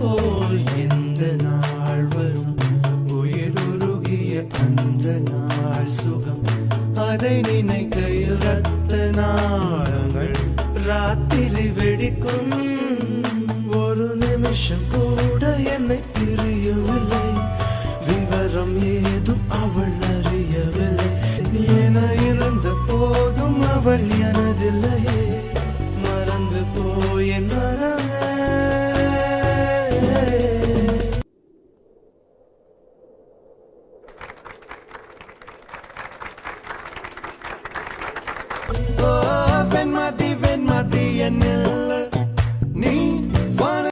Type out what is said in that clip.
போல் எந்த நாள் வரும் உயிருருகிய அந்த நாள் சுகம் அதை நினைக்கையில் ரத்த நாளங்கள் ராத்திரி வெடிக்கும் ஒரு நிமிஷம் கூட என்னை பிரியவில்லை விவரம் ஏதும் அவள் அறியவில்லை என இருந்த போதும் அவள் எனதில்லையே மறந்து போய் என் மனமே வெண்மதி வெண்மதி என்னில்